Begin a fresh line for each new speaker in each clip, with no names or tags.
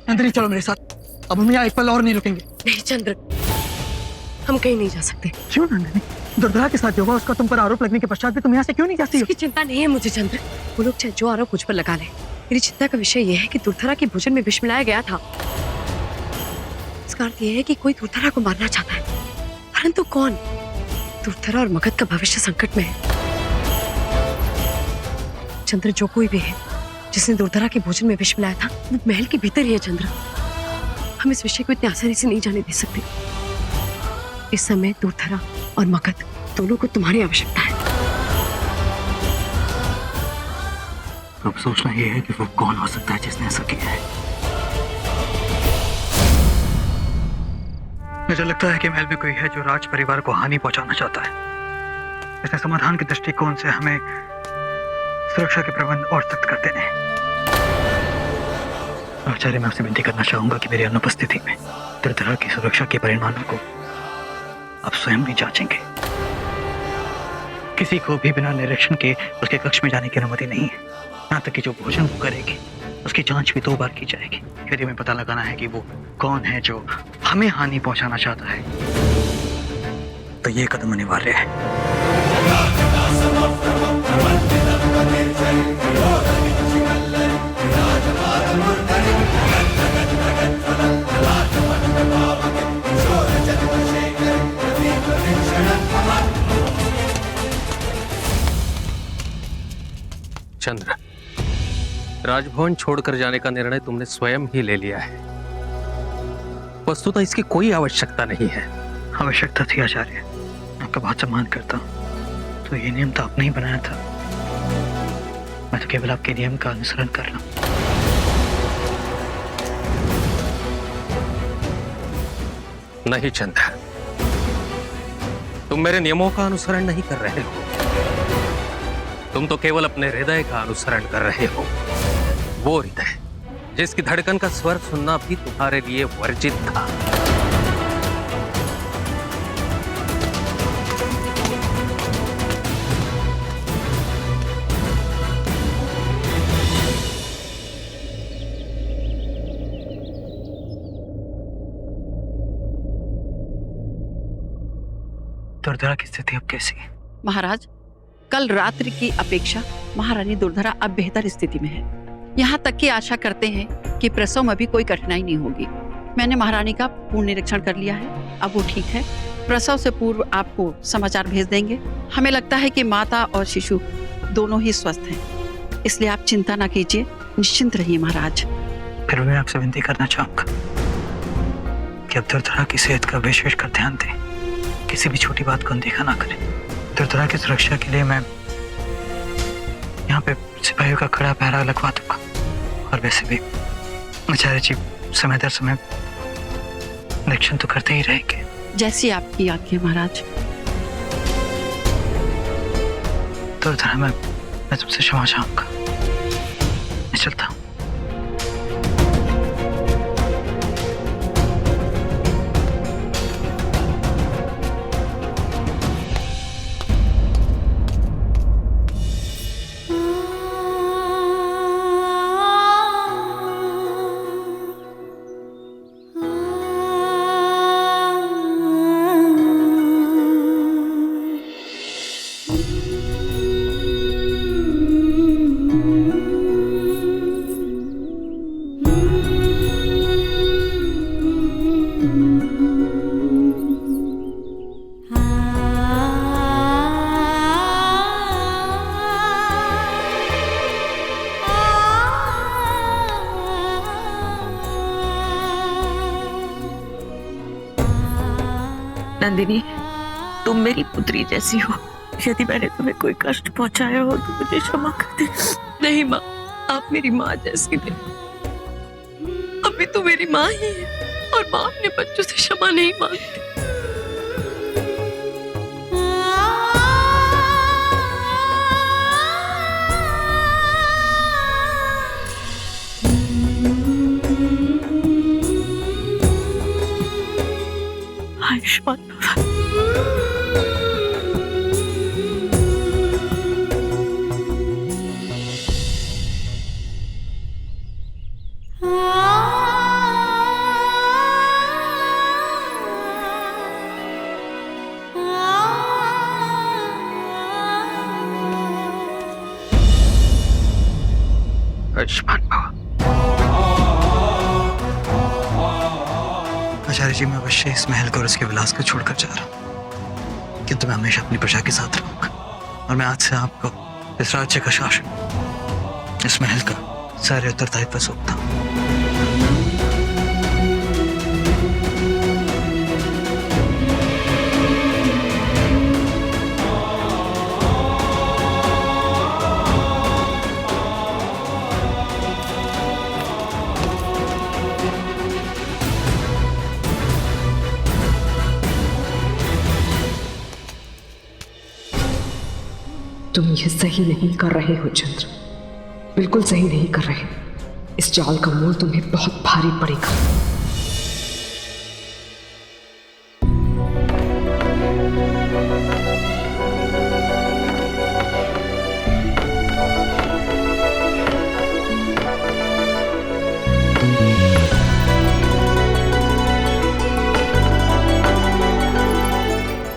नंदिनी चलो मेरे साथ, अब हम यहाँ एक पल और नहीं रुकेंगे।
नहीं चंद्र, हम कहीं नहीं जा सकते।
क्यों नंदिनी? दुर्धरा के साथ जो हुआ उसका तुम पर आरोप लगने के पश्चात भी तुम यहाँ से क्यों नहीं जाती हो?
इसकी चिंता नहीं है मुझे चंद्र, वो लोग चाहे जो आरोप मुझ पर लगा ले, मेरी चिंता का विषय यह है कि दुर्धरा के भोजन में विष मिलाया गया था। इसका अर्थ यह है कि कोई दुर्धरा को मारना चाहता है, परंतु कौन? दुर्धरा और मगध का भविष्य संकट में है। चंद्र, जो कोई भी है जिसने दुर्धरा के भोजन में विष मिलाया था, वो महल के भीतर ही है। चंद्र, हम इस विषय को इतनी आसानी से नहीं जाने दे सकते। इस समय दुर्धरा और मगध दोनों को तुम्हारी आवश्यकता है।
अब सोचना यह है कि वो कौन हो सकता है जिसने ऐसा किया है। मुझे लगता है कि महल में कोई है जो राज परिवार को हानि पहुंचाना चाहता है। इसने समाधान के दृष्टिकोण से हमें सुरक्षा के प्रबंध और सख्त कर देने हैं। आचार्य, मैं आपसे विनती करना चाहूंगा कि मेरी अनुपस्थिति में दुर्धरा की सुरक्षा के परिणामों को आप स्वयं भी जांचेंगे। किसी को भी बिना निरीक्षण के उसके कक्ष में जाने की अनुमति नहीं है। यहाँ तक कि जो भोजन वो करेगी उसकी जांच भी 2 बार की जाएगी। यदि हमें पता लगाना है कि वो कौन है जो हमें हानि पहुंचाना चाहता है, तो ये कदम अनिवार्य है।
चंद्र, राजभवन छोड़कर जाने का निर्णय तुमने स्वयं ही ले लिया है। वस्तुतः इसकी कोई आवश्यकता नहीं है।
आवश्यकता थी आचार्य, आपका बहुत सम्मान करता हूँ। तो ये नियम तो आपने ही बनाया था, मैं तो केवल आपके नियम का अनुसरण कर रहा हूँ।
नहीं चंद्र, तुम मेरे नियमों का अनुसरण नहीं कर रहे हो। तुम तो केवल अपने हृदय का अनुसरण कर रहे हो। वो हृदय जिसकी धड़कन का स्वर सुनना भी तुम्हारे लिए वर्जित था।
दुर्धरा की स्थिति अब कैसी है?
महाराज, कल रात्रि की अपेक्षा महारानी दुर्धरा अब बेहतर स्थिति में है। यहाँ तक की आशा करते हैं कि प्रसव में भी कोई कठिनाई नहीं होगी। मैंने महारानी का पूर्ण निरीक्षण कर लिया है, अब वो ठीक है। प्रसव से पूर्व आपको समाचार भेज देंगे। हमें लगता है कि माता और शिशु दोनों ही स्वस्थ हैं, इसलिए आप चिंता ना कीजिए, निश्चिंत रहिए महाराज।
फिर मैं आपसे विनती करना चाहूंगा कि अब दुर्धरा की सेहत का विशेषकर ध्यान दें, किसी भी छोटी बात को अनदेखा ना करें। दुर्धरा की सुरक्षा के लिए मैं यहाँ पे सिपाहियों का खड़ा पहरा लगवा दूंगा, और वैसे भी आचार्य जी समय दर समय निरीक्षण तो करते ही रहेंगे।
जैसी आपकी आज्ञा महाराज।
दुर्धरा, मैं तुमसे क्षमा चाहूंगा, मैं चलता हूँ।
नंदिनी, तुम मेरी पुत्री जैसी हो। यदि मैंने तुम्हें कोई कष्ट पहुंचाया हो तो मुझे क्षमा कर दे।
नहीं माँ, आप मेरी माँ जैसी नहीं। अभी तो मेरी माँ ही है, और माँ अपने बच्चों से क्षमा नहीं मांगती।
आयुष्मान भव।
आयुष्मान भव।
आचार्य जी, मैं अवश्य इस महल को और इसके विलास को छोड़कर जा रहा हूँ, किंतु मैं हमेशा अपनी प्रजा के साथ रहूंगा। और मैं आज से आपको इस राज्य का शासन, इस महल का सारे उत्तरदायित्व सौंपता हूँ।
तुम ये सही नहीं कर रहे हो चंद्र, बिल्कुल सही नहीं कर रहे। इस जाल का मोल तुम्हें बहुत भारी पड़ेगा।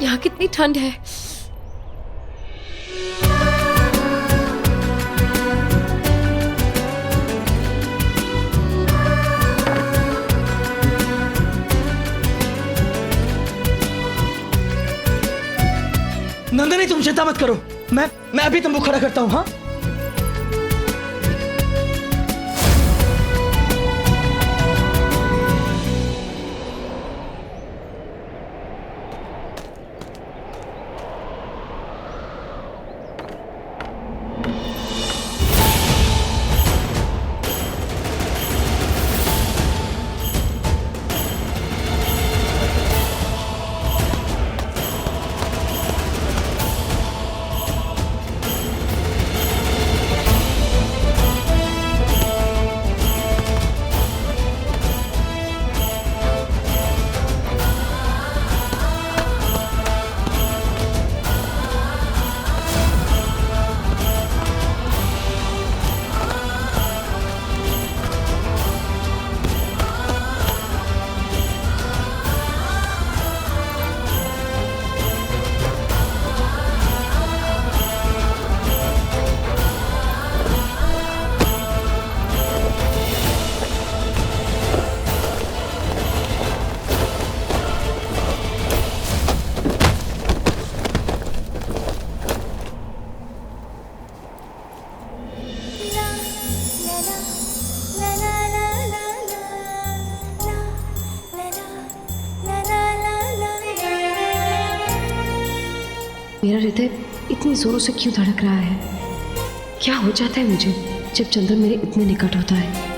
यहाँ कितनी ठंड है।
नंदिनी, तुम चिंता मत करो, मैं अभी तंबू खड़ा करता हूँ। हाँ,
मेरा हृदय इतनी जोरों से क्यों धड़क रहा है? क्या हो जाता है मुझे जब चंद्र मेरे इतने निकट होता है?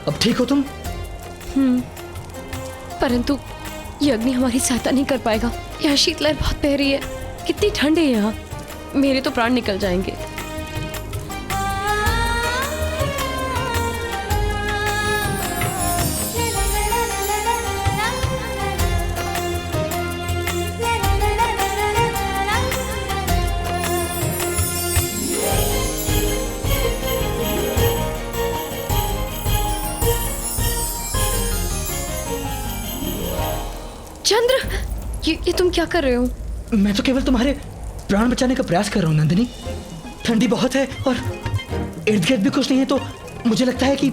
अब ठीक हो तुम?
परंतु ये अग्नि हमारी सहायता नहीं कर पाएगा। यहाँ शीतलहर बहुत बह रही है, कितनी ठंड है यहाँ, मेरे तो प्राण निकल जाएंगे। चंद्र, ये तुम क्या कर रहे हो?
मैं तो केवल तुम्हारे प्राण बचाने का प्रयास कर रहा हूँ नंदिनी। ठंडी बहुत है और इर्द गिर्द भी कुछ नहीं है, तो मुझे लगता है कि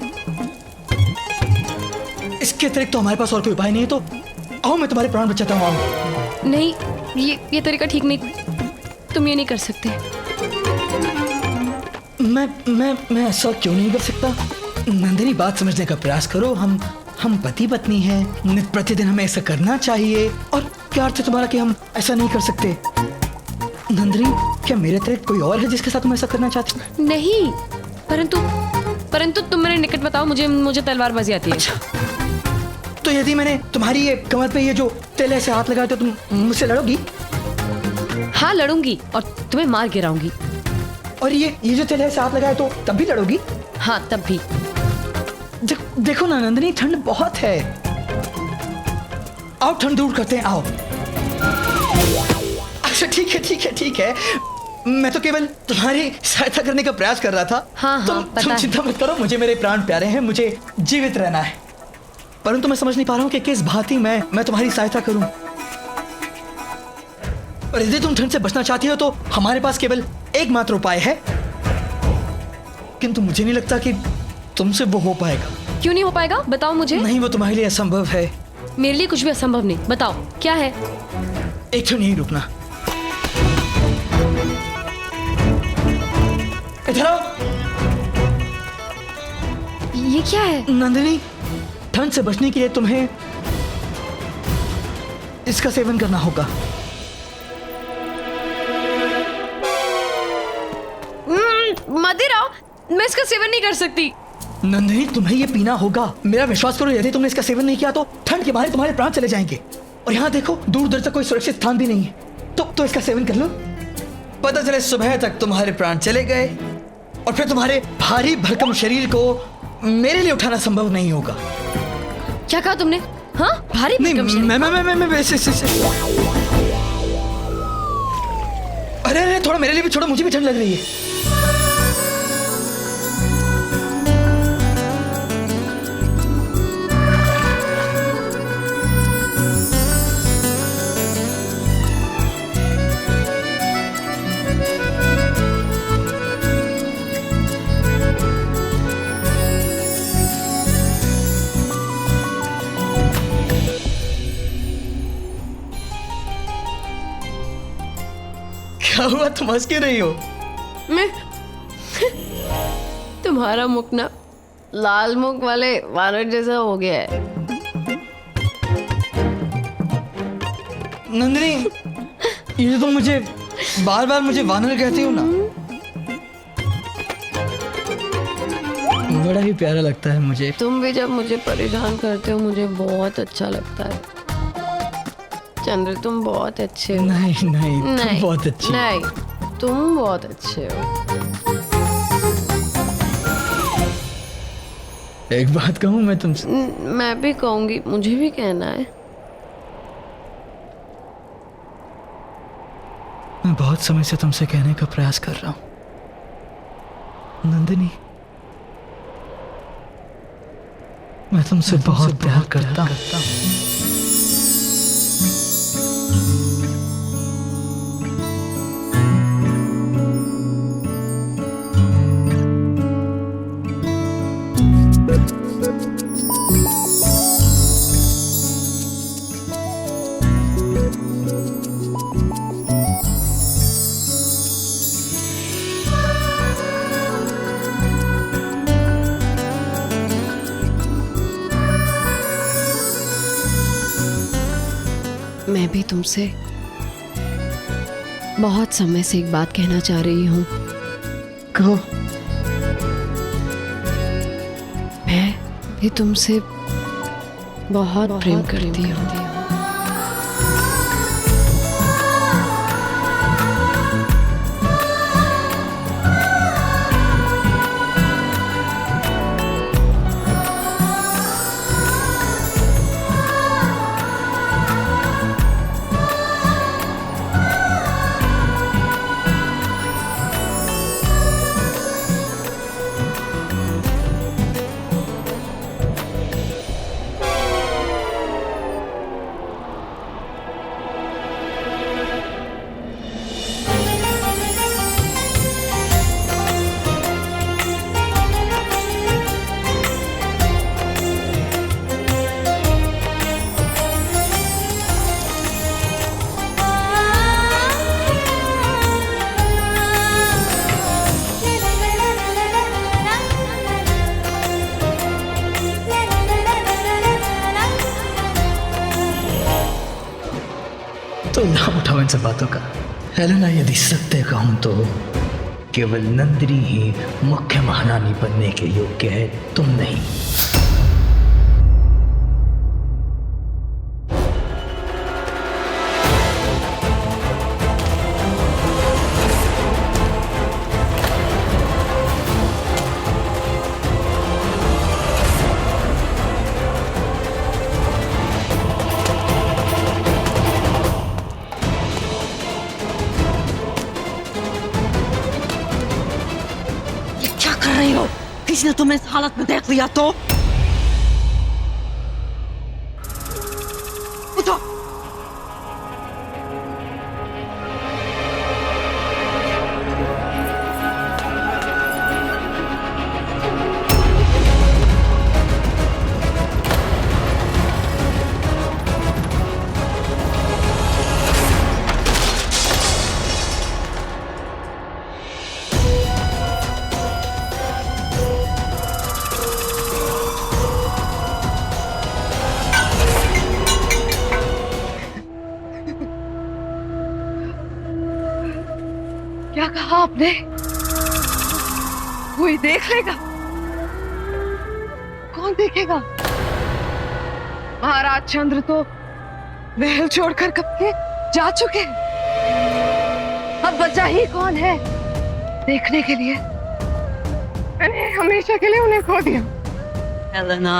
इसके अतिरिक्त तो हमारे पास और कोई उपाय नहीं है। तो आओ मैं तुम्हारे प्राण बचाता हूँ, आओ।
नहीं, ये तरीका ठीक नहीं, तुम ये नहीं कर सकते।
मैं ऐसा क्यों नहीं कर सकता? नंदिनी, बात समझने का प्रयास करो। हम पति पत्नी हैं, नित्य प्रतिदिन हमें ऐसा करना चाहिए। और क्या अर्थ है तुम्हारा कि हम ऐसा नहीं कर सकते? नंदिनी, क्या मेरे अतिरिक्त कोई और है जिसके साथ तुम ऐसा करना चाहते हो?
नहीं, परंतु तुम मेरे निकट बताओ, मुझे तलवारबाजी आती है।
अच्छा, तो यदि मैंने तुम्हारी ये कमर पे ये जो तेल ऐसे हाथ लगाए तो तुम मुझसे लड़ोगी?
हाँ, लड़ूंगी और तुम्हें मार गिराऊंगी।
और ये जो तेल ऐसे हाथ लगाए तो तब भी लड़ोगी?
हाँ, तब भी।
देखो ना नंदिनी, ठंड बहुत है। आओ ठंड दूर करते हैं, आओ। अच्छा ठीक है। मैं तो केवल तुम्हारी सहायता करने का प्रयास कर रहा था।
हाँ, पता
तुम
है।
चिंता मत करो, मुझे मेरे प्राण प्यारे हैं, मुझे जीवित रहना है। परंतु मैं समझ नहीं पा रहा हूँ कि किस भांति मैं तुम्हारी सहायता करूं। और यदि तुम ठंड से बचना चाहती हो तो हमारे पास केवल एकमात्र उपाय है, किंतु मुझे नहीं लगता कि तुमसे वो हो पाएगा।
क्यों नहीं हो पाएगा? बताओ मुझे।
नहीं, वो तुम्हारे लिए असंभव है।
मेरे लिए कुछ भी असंभव नहीं। बताओ क्या है?
एक क्षण यहीं रुकना। इधर आओ।
ये क्या है?
नंदिनी, ठंड से बचने के लिए तुम्हें इसका सेवन करना होगा।
मदिरा, मैं इसका सेवन नहीं कर सकती।
नंदिनी, तुम्हें ये पीना होगा। मेरा विश्वास करो, यदि तुमने इसका सेवन नहीं किया तो ठंड के मारे तुम्हारे प्राण चले जाएंगे। और यहाँ देखो, दूर दूर तक कोई सुरक्षित स्थान भी नहीं है। तो इसका सेवन कर लो। पता चले सुबह तक तुम्हारे प्राण चले गए और फिर तुम्हारे भारी भरकम शरीर को मेरे लिए उठाना संभव नहीं होगा।
क्या कहा तुमने? हाँ, भारी भरकम शरीर।
मैं अरे थोड़ा मेरे लिए भी छोड़ो, मुझे भी ठंड लग रही है। क्या हुआ, तुम हंस क्यों रही हो?
मैं तुम्हारा मुख ना लाल मुख वाले वानर जैसा हो गया है।
नंदिनी, ये तुम मुझे बार बार मुझे वानर कहती हो ना, बड़ा ही प्यारा लगता है मुझे।
तुम भी जब मुझे परेशान करते हो मुझे बहुत अच्छा लगता है। चंद्र, तुम बहुत अच्छे हो।
नहीं, तुम बहुत अच्छी हो।
नहीं, तुम बहुत अच्छे हो।
एक बात कहूँ मैं तुमसे?
मैं भी कहूंगी, मुझे भी कहना है।
मैं बहुत समय से तुमसे कहने का प्रयास कर रहा हूँ नंदिनी, मैं तुमसे बहुत प्यार करता हूँ।
मैं भी तुमसे बहुत समय से एक बात कहना चाह रही हूँ।
कहो।
मैं भी तुमसे बहुत प्रेम करती हूँ।
तो इल्हाम उठाओ इन सब बातों का। हेलेना, यदि सत्य कहूं तो केवल नंदिनी ही मुख्य महारानी बनने के योग्य है, तुम नहीं।
किसी ने तुम्हें इस हालत में देख लिया तो उठो।
क्या कहा आपने? कोई देख लेगा? कौन देखेगा? महाराज चंद्र तो महल छोड़कर कब के जा चुके हैं। अब बचा ही कौन है देखने के लिए? मैंने हमेशा के लिए उन्हें खो दिया।
हेलेना,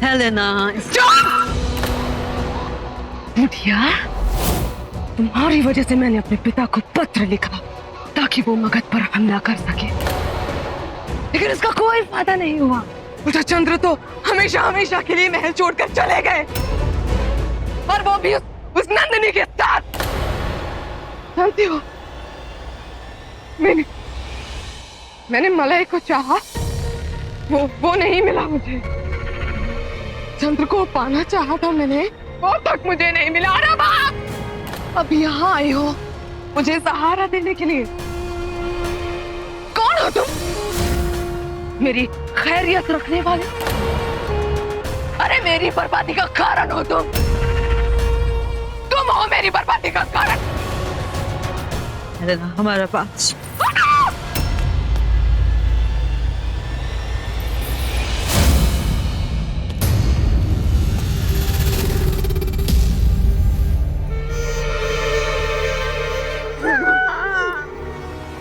हेलेना,
बुढ़िया, तुम्हारी वजह से मैंने अपने पिता को पत्र लिखा ताकि वो मगध पर हमला कर सके, लेकिन इसका कोई फायदा नहीं हुआ। उधर चंद्र तो हमेशा हमेशा के लिए महल छोड़कर चले गए, और वो भी उस नंदिनी के साथ। जानती हो, मैंने मलय को चाहा, वो नहीं मिला मुझे। चंद्र को पाना चाहा था मैंने, वो तक मुझे नहीं मिला। अरे बाप, अब यहाँ आई हो मुझे सहारा देने के लिए। कौन हो तुम? मेरी खैरियत रखने वाले? अरे मेरी बर्बादी का कारण हो तुम। तुम हो मेरी बर्बादी का कारण।
हेलेना, हमारा पास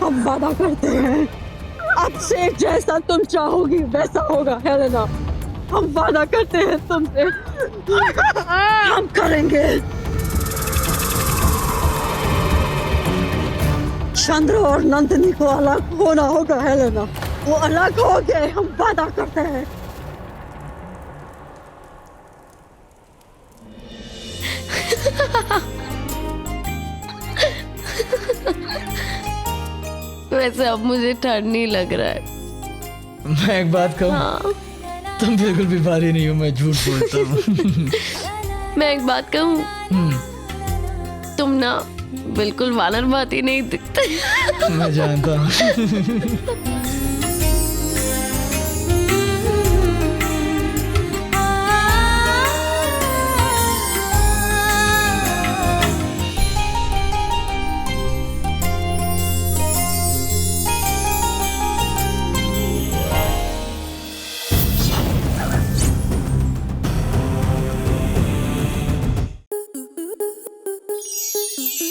हम वादा करते हैं, अब से जैसा तुम चाहोगी वैसा होगा। हेलेना, हम वादा करते हैं तुमसे, हम करेंगे। चंद्र और नंदिनी को अलग होना होगा। हेलेना, वो अलग हो गए, हम वादा करते हैं।
वैसे अब मुझे ठंड नहीं लग रहा है।
मैं एक बात कहूँ,
हाँ।
तुम बिल्कुल भी भारी नहीं हो, मैं झूठ बोलता हूँ।
मैं एक बात कहूँ, तुम ना बिल्कुल वानर बात ही नहीं दिखते।
मैं जानता हूँ।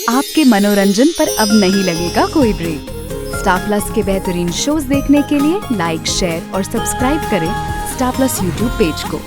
आपके मनोरंजन पर अब नहीं लगेगा कोई ब्रेक। स्टार प्लस के बेहतरीन शोज देखने के लिए लाइक, शेयर और सब्सक्राइब करें स्टार प्लस यूट्यूब पेज को।